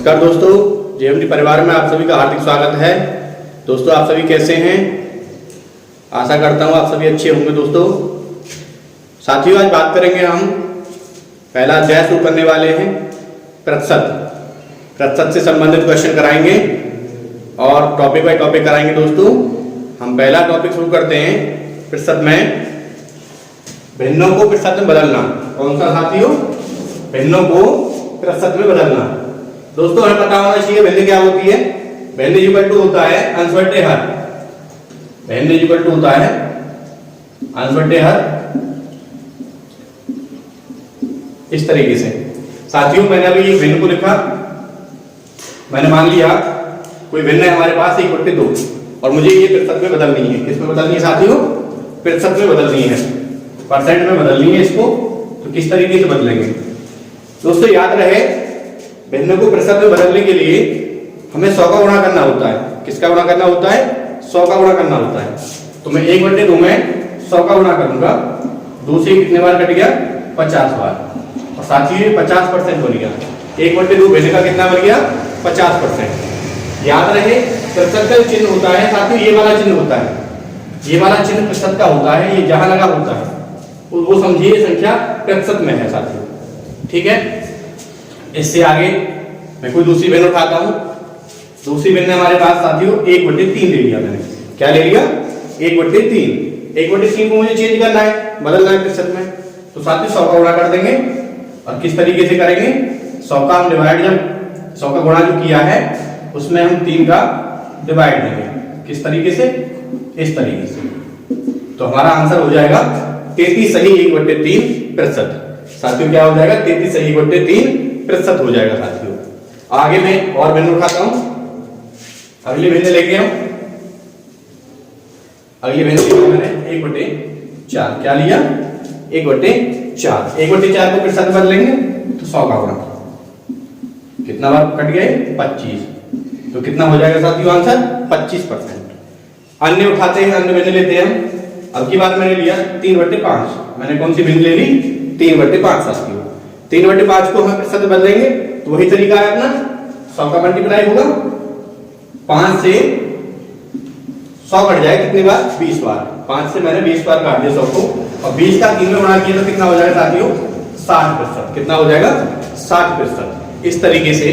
नमस्कार दोस्तों, जेएमडी परिवार में आप सभी का हार्दिक स्वागत है। दोस्तों आप सभी कैसे हैं? आशा करता हूँ आप सभी अच्छे होंगे। दोस्तों साथियों, आज बात करेंगे हम पहला अध्याय शुरू करने वाले हैं। प्रतिशत से संबंधित क्वेश्चन कराएंगे और टॉपिक बाय टॉपिक कराएंगे। दोस्तों हम पहला टॉपिक शुरू करते हैं। प्रतिशत में भिन्नों को प्रतिशत में बदलना। कौन सा साथियों? भिन्नों को प्रतिशत में बदलना। दोस्तों हमें पता होना चाहिए भिन्न क्या होती है। भिन्न इक्वल टू होता है अंश बटे हर। भिन्न इक्वल टू होता है अंश बटे हर। इस तरीके से साथियों, मैंने अभी एक भिन्न को लिखा। मैंने मान लिया कोई भिन्न है हमारे पास 1/2 और मुझे ये प्रतिशत में बदलनी है। किस में बदलनी है साथियों? प्रतिशत में बदलनी है, परसेंट में बदलनी है इसको। तो किस तरीके से बदलेंगे दोस्तों? याद रहे भिन्न को प्रतिशत में बदलने के लिए हमें 100 का गुणा करना होता है। किसका गुणा करना होता है? 100 का गुणा करना होता है। तो मैं 1/2 में 100 का गुणा करूंगा। 2 से कितने बार कट गया? 50 बार। और साथियों ये 50% बन गया। 1/2 भिन्न का कितना बन गया? 50%। याद रहे प्रतिशत का चिन्ह होता है साथियों, ये वाला चिन्ह होता है। ये वाला चिन्ह प्रतिशत का होता है। ये जहां लगा होता है वो समझिए संख्या प्रतिशत में है साथियों। ठीक है, इससे आगे मैं कोई दूसरी भिन्न उठाता हूं। दूसरी भिन्न हमारे पास साथियों 1/3 ले लिया मैंने। क्या ले लिया? 1/3। 1/3 को मुझे चेंज करना है, बदलना है प्रतिशत में। तो साथियों 100 का गुणा कर देंगे। और किस तरीके से करेंगे? 100 का हम डिवाइड, जब 100 का गुणा जो किया है उसमें हम 3 का डिवाइड देंगे। किस तरीके से? इस तरीके से। तो हमारा आंसर हो जाएगा 33 सही 1/3 प्रतिशत। साथियों क्या हो जाएगा? 33 सही 1/3 प्रतिशत हो जाएगा साथियों। आगे मैं और भिन्न उठाता हूं। अगली भिन्न लेके आऊं। अगली भिन्न लिया मैंने 1/4। क्या लिया? 1/4। 1/4 को प्रतिशत बदलेंगे तो 100 का गुणा। कितना बार कट गए? 25। तो कितना हो जाएगा साथियों आंसर? 25%। अन्य उठाते हैं, अन्य भिन्न लेते हैं हम। अब की बार मैंने लिया 3/5। मैंने कौन सी भिन्न ले ली? 3/5 साथियों। 3/5 को हम प्रतिशत बदलेंगे तो वही तरीका है अपना। 100 का मल्टीप्लाई होगा, 5 से 100 कट जाए कितनी बार? 20 बार। 5 से मैंने 20 बार काट दिया 100 को। और 20 का 3 में गुणा किया तो कितना हो जाएगा साथियों? 60%। कितना हो जाएगा? 60%। इस तरीके से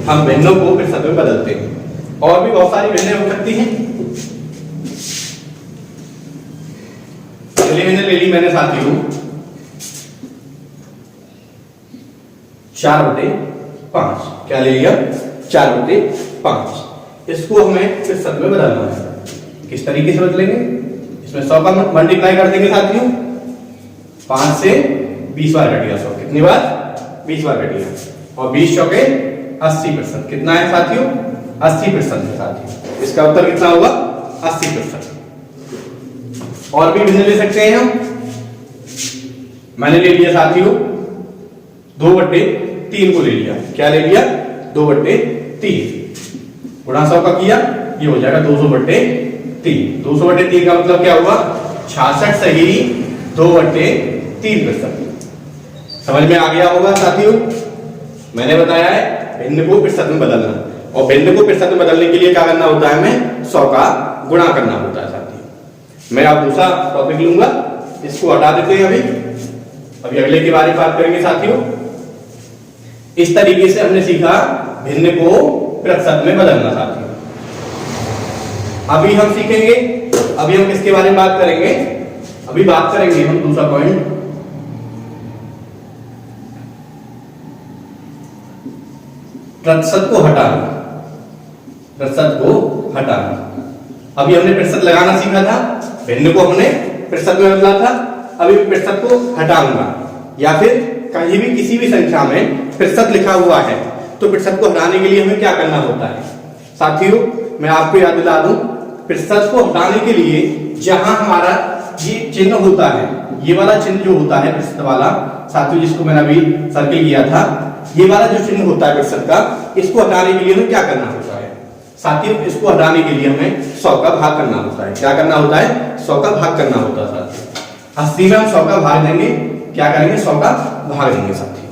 हम भिन्नों को प्रतिशत में बदलते हैं। और भी बहुत सारी भिन्नें हो सकती हैं। अगली भिन्न ले ली मैंने साथियों 4/5। क्या ले लिया? 4/5। इसको हमें प्रतिशत में बदलना है। किस तरीके से बदलेंगे? इसमें 100 का मल्टीप्लाई कर देंगे साथियों। 5 से 20 बार कट गया 100। कितनी बार? 20 बार कट गया। और 20 चौके 80%। कितना है साथियों? 80% है साथियों। इसका उत्तर कितना होगा? 80%। और भी भिन्न ले सकते हैं हम। मैंने ले लिया साथियों 2/3 को ले लिया। क्या ले लिया? 2/3 गुणा 100 का किया, ये हो जाएगा 200/3। 200/3 का मतलब क्या हुआ? 66 सही 2/3%। समझ में आ गया होगा साथियों। मैंने बताया है भिन्न को प्रतिशत में बदलना। और भिन्न को प्रतिशत में बदलने के लिए क्या करना होता है? हमें 100 का गुणा करना होता है साथियों। मैं अब दूसरा टॉपिक लूंगा, इसको हटा देते हैं अभी अगले के बारे में बात करेंगे साथियों। इस तरीके से हमने सीखा भिन्न को प्रतिशत में बदलना साथियों। अभी हम सीखेंगे, अभी हम किसके बारे में बात करेंगे? अभी बात करेंगे हम दूसरा पॉइंट, प्रतिशत को हटाना। प्रतिशत को हटाना। अभी हमने प्रतिशत लगाना सीखा था, भिन्न को हमने प्रतिशत में बदला था। अभी प्रतिशत को हटाऊंगा, या फिर कहीं भी किसी भी संख्या में प्रतिशत लिखा हुआ है तो प्रतिशत को हटाने के लिए हमें क्या करना होता है साथियों? मैं आपको याद दिला दूं, प्रतिशत को हटाने के लिए जहां हमारा ये चिन्ह होता है, ये वाला चिन्ह जो होता है प्रतिशत वाला साथियों, जिसको मैंने अभी सर्किल किया था, ये वाला जो चिन्ह होता है प्रतिशत का, इसको हटाने के लिए हमें क्या करना होता है साथियों? इसको हटाने के लिए हमें 100 का भाग करना होता है। क्या करना होता है? 100 का भाग करना होता है साथियों। 80 में हम 100 का भाग देंगे। क्या करेंगे? 100 का भाग देंगे साथियों।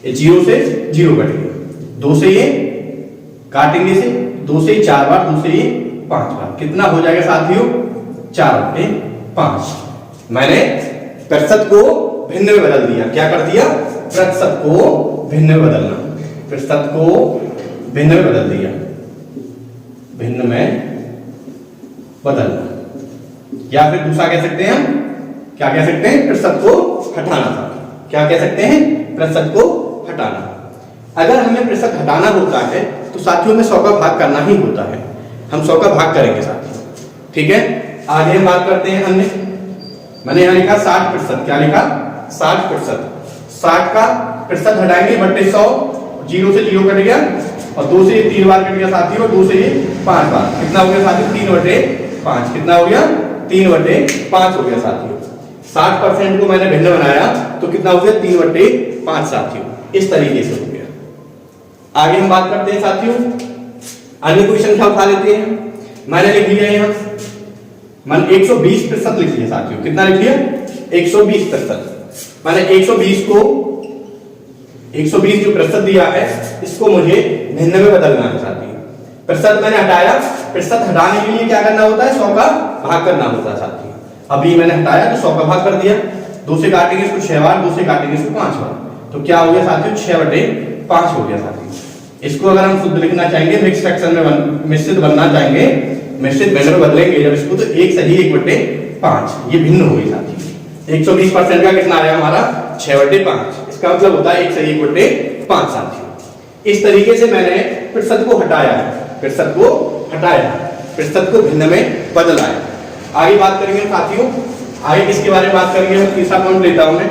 ये 0 से 0 कट गया, 2 से ये काटेंगे से 2 से 4 बार, 2 से 5 बार, कितना हो जाएगा साथियों 4/5। मैंने प्रतिशत को भिन्न में बदल दिया। क्या कर दिया? प्रतिशत को भिन्न में बदलना, प्रतिशत को भिन्न में बदल दिया, भिन्न में बदलना। या फिर दूसरा कह सकते हैं हम, क्या कह सकते हैं? प्रतिशत को हटाना था। क्या कह सकते हैं? प्रतिशत को हटाना। अगर हमें प्रतिशत हटाना होता है तो साथियों में 100 का भाग करना ही होता है। हम 100 का भाग करेंगे साथियों, ठीक है। आगे हम बात करते हैं। मैंने यहाँ लिखा 60%। क्या लिखा? 60%। 60 का प्रतिशत हटाएंगे बट्टे 100, 0 से 0 कट गया और 2 से 3 बार कट गया साथियों, 2 से 5 बार, कितना हो गया साथियों? 3/5। कितना हो गया? 3/5 हो गया साथियों। 60% को मैंने भिन्न बनाया तो कितना हो गया? 3/5 साथियों। इस तरीके से हो गया। आगे हम बात करते हैं साथियों, अन्य कोई संख्या उठा लेते हैं। मैंने लिख लिया यहाँ, मैंने 120% लिख लिया साथियों। कितना लिख लिया? 120%। मैंने 120 को 120 जो प्रतिशत दिया है इसको मुझे भिन्न में बदलना है साथियों। प्रतिशत मैंने हटाया, प्रतिशत हटाने के लिए क्या करना होता है? 100 का भाग करना होता है साथियों। अभी मैंने हटाया तो 100 का भाग कर दिया। 2 से काटेंगे इसको 6 बार, 2 से काटेंगे इसको 5 बार, तो क्या हो गया साथियों? 6/5 हो गया साथियों। इसको अगर हम शुद्ध लिखना चाहेंगे, मिक्स फ्रैक्शन में मिश्रित बनना चाहेंगे, मिश्रित भिन्न में बदलेंगे जब इसको, तो 1 सही 1/5, ये भिन्न हो गई साथियों। 120% का कितना आया हमारा? 6/5। इसका मतलब होता है 1 सही 1/5 साथियों। इस तरीके से मैंने प्रतिशत को हटाया, प्रतिशत को हटाया, प्रतिशत को भिन्न में बदला है। आगे बात करेंगे साथियों, आगे किसके बारे में बात करेंगे? हम तीसरा पॉइंट लेता हूं मैं।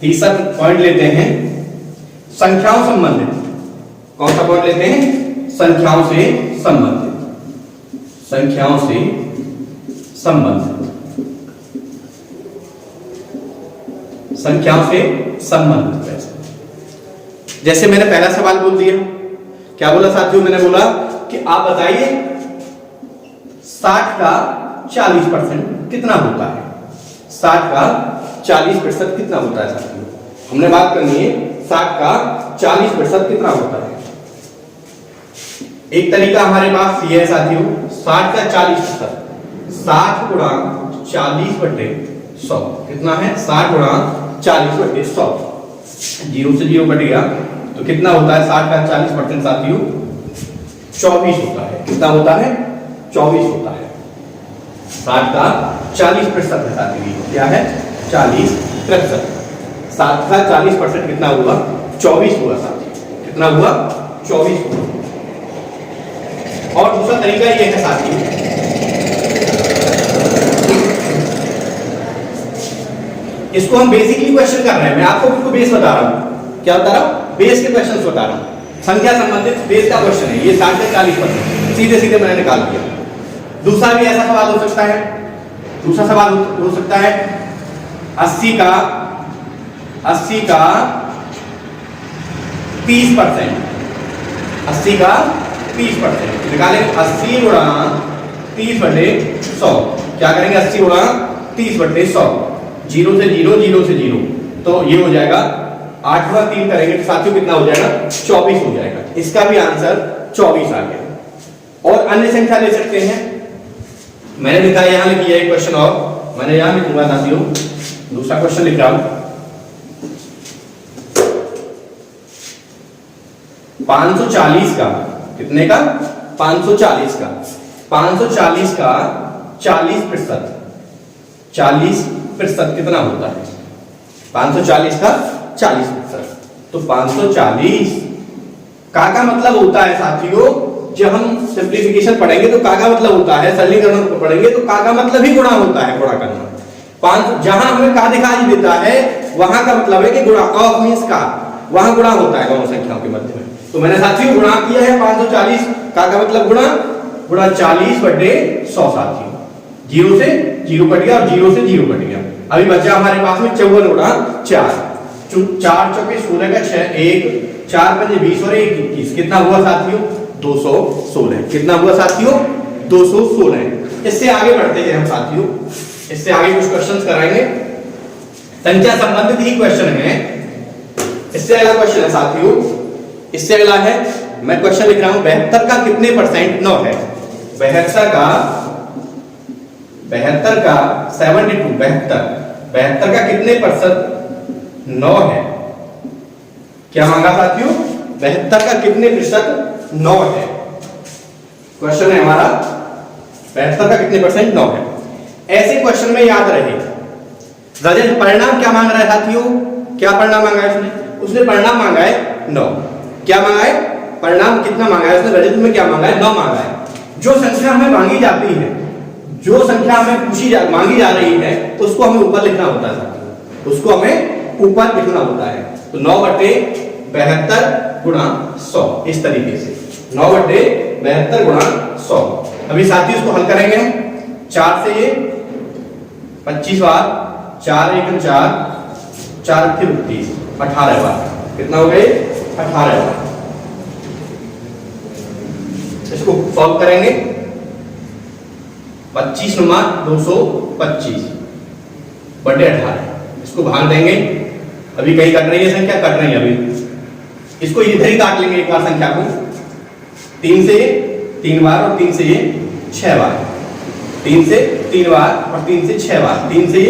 तीसरा पॉइंट लेते हैं संख्याओं संबंधित। कौन सा पॉइंट लेते हैं? संख्याओं से संबंधित, संख्याओं से संबंधित, संख्याओं से संबंधित। जैसे मैंने पहला सवाल बोल दिया, क्या बोला साथियों? मैंने बोला कि आप बताइए 60 का 40% कितना होता है? 60 का 40% कितना होता है साथियों? हमने बात करनी है 60 का 40% कितना होता है। एक तरीका हमारे पास ये है साथियों, 60 का 40%, 60 गुणा 40/100 कितना है? 60 गुणा 40/100, 0 से 0 कट गया तो कितना होता है? 60 का 40% साथियों 24 होता है। कितना होता है? 24 होता है। 60 का 40% है साथियों, क्या है? 40%। 60 का 40% कितना हुआ? 24 हुआ साथियों। कितना हुआ? 24 हुआ। और दूसरा तरीका ये है साथियों, इसको हम बेसिकली क्वेश्चन कर रहे हैं। मैं आपको बिल्कुल बेस बता रहा हूं। क्या बता रहा हूं? बेस के क्वेश्चन बता रहा हूं। संख्या संबंधित बेस का क्वेश्चन है ये। 60 से 40% सीधे सीधे मैंने निकाल दिया। दूसरा भी ऐसा सवाल हो सकता है, दूसरा सवाल हो सकता है 80 का 30%, 80 का 30% निकालेंगे। 80 गुणा 30/100, क्या करेंगे? 80 गुणा 30/100, 0 से 0, 0 से 0, तो ये हो जाएगा 8 गुणा 3 करेंगे तो साथियों कितना हो जाएगा? 24 हो जाएगा। इसका भी आंसर 24 आ गया। और अन्य संख्या ले सकते हैं। मैंने लिखा यहां लिखी है एक क्वेश्चन, और मैंने यहां लिखूंगा साथियों, दूसरा क्वेश्चन लिख रहा हूं। 540 का कितने का? 540 का 540 का 40%, 40% कितना होता है? 540 का 40%, तो 540 का मतलब होता है साथियों, जब हम सिंप्लीफिकेशन पढ़ेंगे तो का मतलब होता है, सरलीकरण पढ़ेंगे तो का मतलब ही गुणा होता है, गुणा करना। 5 जहां हमें का दिखाई देता है वहां का मतलब है कि गुणा, ऑफ मींस का, वहां गुणा होता है दोनों संख्याओं के मध्य में। तो मैंने साथियों गुणा किया है 540 का मतलब गुणा 40/100 साथियों। 0 से 0 कट गया और 0 से 0 कट गया। अभी बचा हमारे पास में 54 गुणा 4, 4 चौके 16 का 6, 1 4 5 20 और 1 21, कितना हुआ साथियों? 216। कितना हुआ साथियों? 216। इससे आगे बढ़ते हैं हम साथियों, इससे आगे कुछ क्वेश्चंस कराएंगे। संख्या संबंधित ही क्वेश्चन है, इससे अगला क्वेश्चन है साथियों, इससे अगला है, मैं क्वेश्चन लिख रहा हूं 72 का कितने परसेंट 9 है। 72 का 72 का कितने प्रतिशत 9 है। क्या मांगा साथियों? 72 का कितने प्रतिशत 9 है। क्वेश्चन है हमारा 72 का कितने परसेंट 9 है। ऐसे क्वेश्चन में याद रहे रजत परिणाम क्या मांग रहा है साथियों? क्या परिणाम मांगा है उसने परिणाम मांगा है 9। क्या मांगा है? परिणाम कितना मांगा है उसने? रजत में क्या मांगा है? 9 मांगा है। जो संख्या हमें मांगी जाती है, जो संख्या हमें मांगी जा रही है, उसको हमें ऊपर लिखना होता है साथियों, उसको हमें ऊपर लिखना होता है। तो 9/72 गुणा 100 इस तरीके से 9/72 गुणा 100। अभी साथियों इसको हल करेंगे हम। 4 से ये 25 बार, 4 1 4, 4 32, 18 बार। कितना हो गए? 18 बार। इसको सॉल्व करेंगे। 25 नुमा 225 बटे 18, इसको भाग देंगे। अभी कहीं कट रही है संख्या? कट रही है अभी। इसको इधर ही काट लेंगे एक बार संख्या को। 3 से 3 बार और 3 से 6 बार, 3 से 3 बार और 3 से 6 बार, 3 से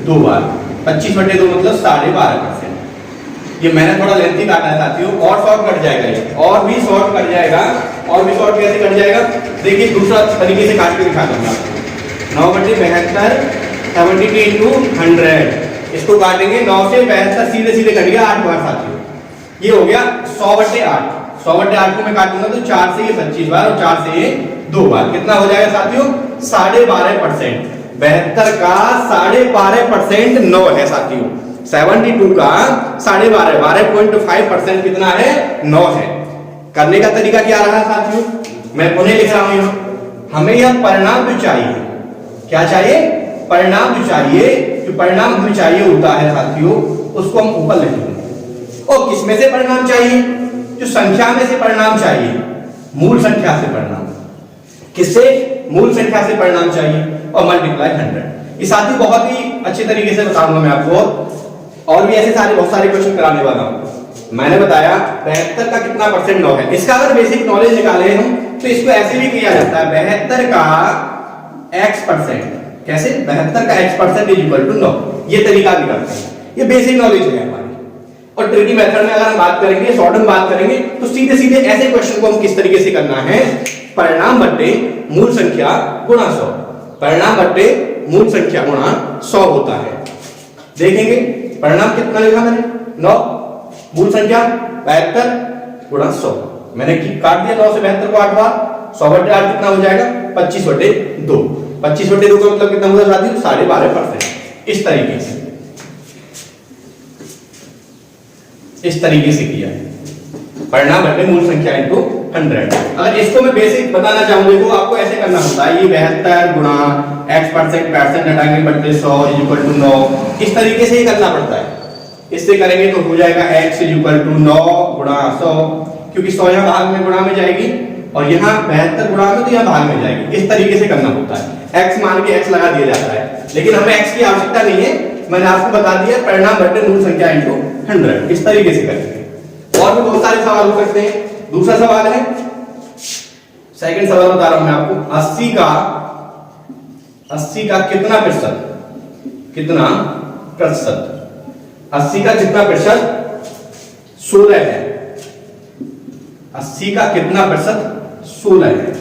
2 बार। 25/2 मतलब 12.5%। ये मैंने थोड़ा लेंथी काटा है साथियों, और शॉर्ट कट जाएगा ये, और भी शॉर्ट कट जाएगा। और भी शॉर्ट कैसे कट जाएगा? देखिए दूसरा तरीके से काट के दिखा दूंगा। 9/72 70 into 100, इसको काटेंगे। 9 से 72 सीधे सीधे कट गया 8 बार साथियों। ये हो गया 100/8। 100/8 को मैं काटूंगा तो 4 से ये 25 बार और 4 से ये 2 बार। कितना हो जाएगा साथियों? 12.5%। 72 का 12.5% 9 है साथियों। 72 का 12.5 12.5% कितना है? 9 है। करने का तरीका क्या रहा साथियों? मैं पुनः लिख रहा हूं यहां। हमें यह परिणाम जो चाहिए, क्या चाहिए? परिणाम जो चाहिए, जो परिणाम हमें चाहिए होता है साथियों, उसको हम ऊपर लिखेंगे। और किसमें से परिणाम चाहिए? जो संख्या में से परिणाम चाहिए, मूल संख्या से परिणाम। किससे? मूल संख्या से परिणाम चाहिए और मल्टीप्लाई 100। ये साथी बहुत ही अच्छे तरीके से बताऊंगा मैं आपको, और भी ऐसे सारे बहुत सारे क्वेश्चन कराने वाला हूं। मैंने बताया 72 का कितना परसेंट 9 है। इसका अगर बेसिक नॉलेज निकाले हम तो इसको ऐसे भी किया जाता है, 72 का x%। कैसे? 72 का x% इज इक्वल टू 9। ये तरीका भी करते हैं, ये बेसिक नॉलेज है हमारी। और ट्रिकी मेथड में अगर हम बात करेंगे, शॉर्ट में बात करेंगे, तो सीधे सीधे ऐसे क्वेश्चन को हम किस तरीके से करना है? परिणाम बट्टे मूल संख्या गुणा 100। परिणाम बट्टे मूल संख्या गुणा 100 होता है। देखेंगे परिणाम कितना लिखा मैंने? 9। मूल संख्या 72 गुणा 100। मैंने काट दिया 9 से 72 को 8 बार। 100/8 कितना हो जाएगा? 25/2। 25/2 का मतलब कितना हुआ साथियों? 12.5%। इस तरीके से, इस तरीके से किया है। परिणाम बटे मूल संख्या इनटू 100। अगर इसको मैं बेसिक बताना चाहूं, देखो आपको ऐसे करना होता है। ये 72 गुणा x% हटाएंगे बटे 100 इज इक्वल टू 9। इस तरीके से ही करना पड़ता है। इससे करेंगे तो हो जाएगा x इज इक्वल टू 9 गुणा 100, क्योंकि 100 यहां भाग में गुणा में जाएगी और यहां 72 गुणा में तो यहां भाग में जाएगी। इस तरीके से करना होता है। x मान के x लगा दिया जाता है, लेकिन हमें x की आवश्यकता नहीं है। मैंने आपको बता दिया परिणाम बटे मूल संख्या इनटू 100। इस तरीके से करेंगे। और भी बहुत सारे सवाल हो सकते हैं। दूसरा सवाल है, सेकंड सवाल बता रहा हूं मैं आपको। 80 का कितना प्रतिशत? कितना प्रतिशत? 80 का कितना प्रतिशत? 16 है। 80 का कितना प्रतिशत? 16 है।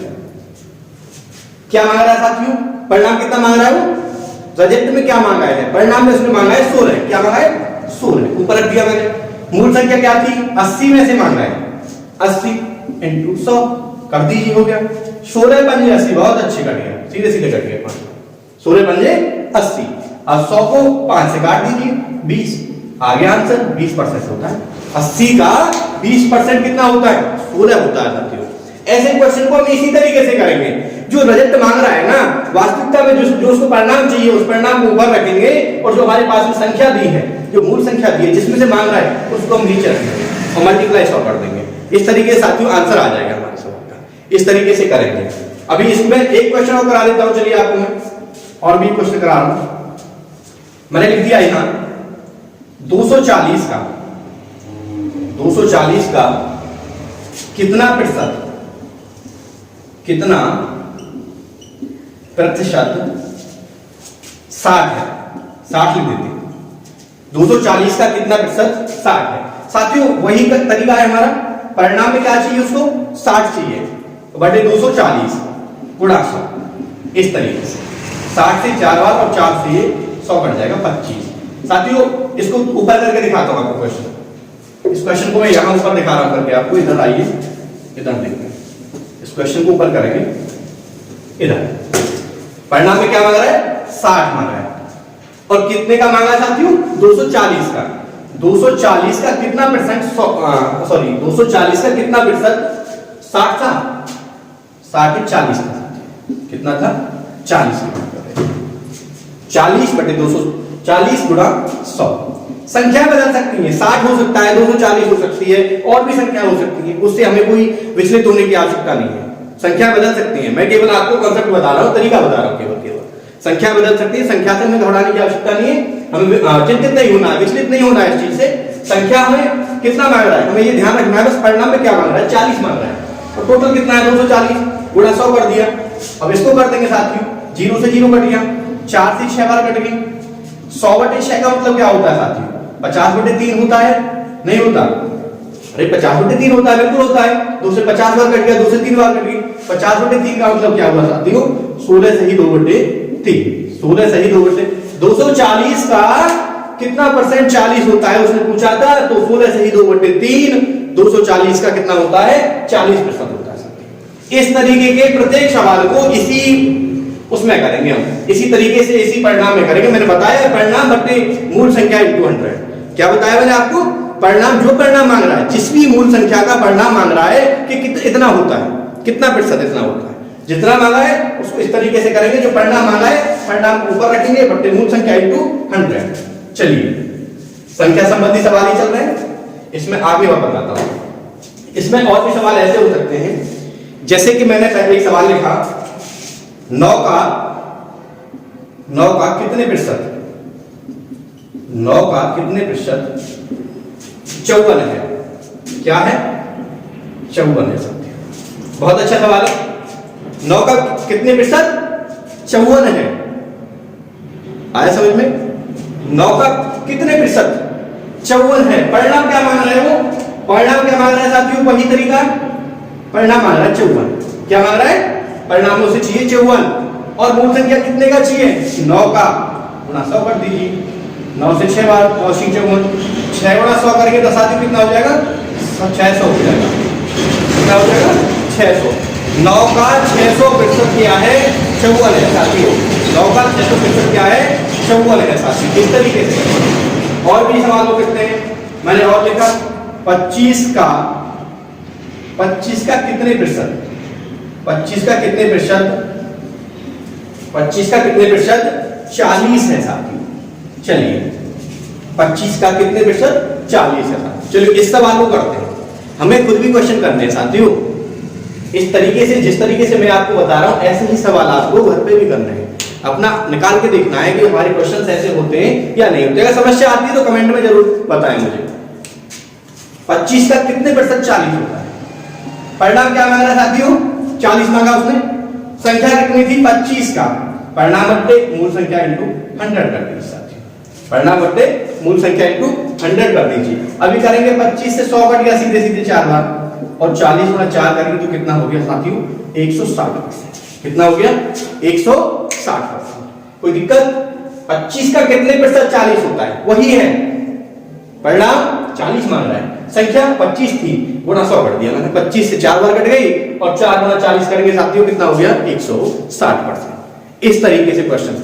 क्या मांग रहा है साथियों? परिणाम कितना मांग रहा है वो? प्रोजेक्ट में क्या मांगा है? परिणाम में उसने मांगा है 16। क्या मांगा है? 16। ऊपर रख दिया मैंने। मूल संख्या क्या थी? 80 में से मांगा है। 80 इंटू 100 कर दीजिए, हो गया। 16 पंजे 80, बहुत अच्छे कट गया, सीधे सीधे कट गया। 16 पंजे 80। अब 100 को 5 से काट दीजिए, 20 आ गया आंसर। 20% होता है। 80 का 20% कितना होता है? 16 होता है साथियों। ऐसे क्वेश्चन को हम इसी तरीके से करेंगे। जो रिजल्ट मांग रहा है ना, वास्तविकता में जो उसको परिणाम चाहिए, उस परिणाम को ऊपर रखेंगे और जो हमारे पास में संख्या दी है, जो मूल संख्या दी है, जिसमें से मांग रहा है, उसको हम नीचे रखेंगे और मल्टीप्लाई 100 कर देंगे। इस तरीके से साथियों आंसर आ जाएगा हमारे सवाल का। इस तरीके से करेंगे। अभी इसमें एक क्वेश्चन और करा देता हूं। चलिए आपको मैं और भी क्वेश्चन करा रहा हूं। मैंने लिख दिया यहां 240 का 240 का कितना प्रतिशत साठ है, 60 लिख देते हैं। 240 का कितना प्रतिशत 60 है। साथियों वही तरीका है हमारा, परिणाम में क्या चाहिए उसको 60 चाहिए, बटे 240 गुणा 100, इस तरीके से 60 से 4 बार और 4 से 100 कट जाएगा 25। साथियों इसको ऊपर करके दिखाता हूं आपको क्वेश्चन। इस क्वेश्चन को मैं यहां ऊपर दिखा रहा हूं करके आपको, इधर आइए, इधर देखते हैं। इस क्वेश्चन को ऊपर करेंगे, इधर परिणाम में क्या मांग रहा है 60 मांग रहा है, और कितने का मांगा है साथियों 240 का। 240 का कितना परसेंट, सॉरी 240 का कितना प्रतिशत 60 था, 60 40 था, कितना था 40 का, 40 बटे 240 गुणा 100। संख्या बदल सकती है, 60 हो सकता है, 240 हो सकती है, और भी संख्या हो सकती है, उससे हमें कोई विचलित होने की आवश्यकता नहीं है। संख्या बदल सकती है, मैं केवल आपको कॉन्सेप्ट बता रहा हूं, तरीका बता रहा हूं केवल। संख्या बदल सकती है, संख्या से हमें घबराने की आवश्यकता नहीं है, हमें चिंतित नहीं होना है, विचलित नहीं होना है इस चीज से। संख्या हमें कितना मांग रहा है, हमें ये ध्यान रखना है, बस परिणाम में क्या मांग रहा है 40 मांग रहा है, और टोटल कितना है 240 गुणा 100 कर दिया। अब इसको कर देंगे साथियों, 0 से 0 कट गया, 4 से 6 बार कट गई। 100 बटे 6 का मतलब क्या होता है साथियों 50 बटे 3 होता है, नहीं होता, अरे 50 बटे 3 होता है, बिल्कुल होता है। 2 से 50 बार कट गया, 2 से 3 बार कट गई। 50 बटे 3 का मतलब क्या हुआ साथियों 16 से ही 2 बटे 3, 16 से ही 2 बटे 240 का कितना परसेंट 40 होता है उसने पूछा था, तो 16 से ही 2 बटे 3, 240 का कितना होता है 40% होता है। इस तरीके के प्रत्येक सवाल को इसी उसमें करेंगे हम, इसी तरीके से इसी परिणाम में करेंगे। मैंने बताया परिणाम बटे मूल संख्या इंटू 100। क्या बताया मैंने आपको, परिणाम जो परिणाम मांग रहा है, जिस भी मूल संख्या का परिणाम मांग रहा है कि इतना होता है, कितना प्रतिशत इतना होता है, जितना मांगा है उसको इस तरीके से करेंगे। जो परिणाम मांगा है परिणाम ऊपर रखेंगे, बटे मूल संख्या इंटू 100। चलिए संख्या संबंधी सवाल ही चल रहे हैं, इसमें आगे और बताता हूं। इसमें और भी सवाल ऐसे हो सकते हैं, जैसे कि मैंने पहले एक सवाल लिखा 9 का कितने प्रतिशत, 9 का कितने प्रतिशत 54 है, क्या है 54 है साथियों। बहुत अच्छा सवाल है, 9 का कितने प्रतिशत 54 है, आया समझ में। 9 का कितने प्रतिशत 54 है। परिणाम क्या मांग रहे हो, परिणाम क्या मांग रहा है साथियों, वही तरीका, परिणाम मांग रहा है 54। क्या मांग रहा है, परिणामों से चाहिए 54, और मूल संख्या कितने का चाहिए 9 का, गुणा 100 कर दीजिए। 9 से 6 बार 9 × 54, 6 गुणा 100 करेंगे तो साथियों कितना हो जाएगा 600 हो जाएगा, कितना हो जाएगा 600। 9 का 600% क्या है 54 है साथियों। 9 का 600% क्या है 54 है साथियों। इस तरीके से और भी सवाल हो सकते हैं। मैंने और लिखा 25 का कितने प्रतिशत, 25 का कितने प्रतिशत, 25 का कितने प्रतिशत 40 है साथियों। चलिए 25 का कितने प्रतिशत 40 है साथियों। चलिए इस सवाल को करते हैं, हमें खुद भी क्वेश्चन करने हैं साथियों। इस तरीके से, जिस तरीके से मैं आपको बता रहा हूं, ऐसे ही सवाल आपको घर पे भी करने हैं। अपना निकाल के देखना है कि हमारे क्वेश्चंस ऐसे होते हैं या नहीं होते। अगर समस्या आती है तो कमेंट में जरूर बताएं मुझे। 25 का कितने प्रतिशत 40 होता है। परिणाम क्या मांग रहा है साथियों 40 मांगा उसने। संख्या कितनी थी 25 का, परिणाम बटे मूल संख्या इंटू 100 कर दीजिए साथियों। परिणाम बटे मूल संख्या इंटू 100 कर दीजिए। अभी करेंगे 25 से 100 कट गया सीधे सीधे 4 बार, और 40 गुणा 4 करेंगे तो कितना हो गया साथियों 160%। कितना हो गया 160%। कोई दिक्कत। 25 का कितने प्रतिशत 40 होता है, वही है परिणाम 40 मांग रहा है। संख्या 25 थी, गुणा 100 कर दिया मैंने। 25 से 4 बार कट गई, और 4 गुणा 40 करेंगे साथियों कितना हो गया 160%। इस तरीके से क्वेश्चन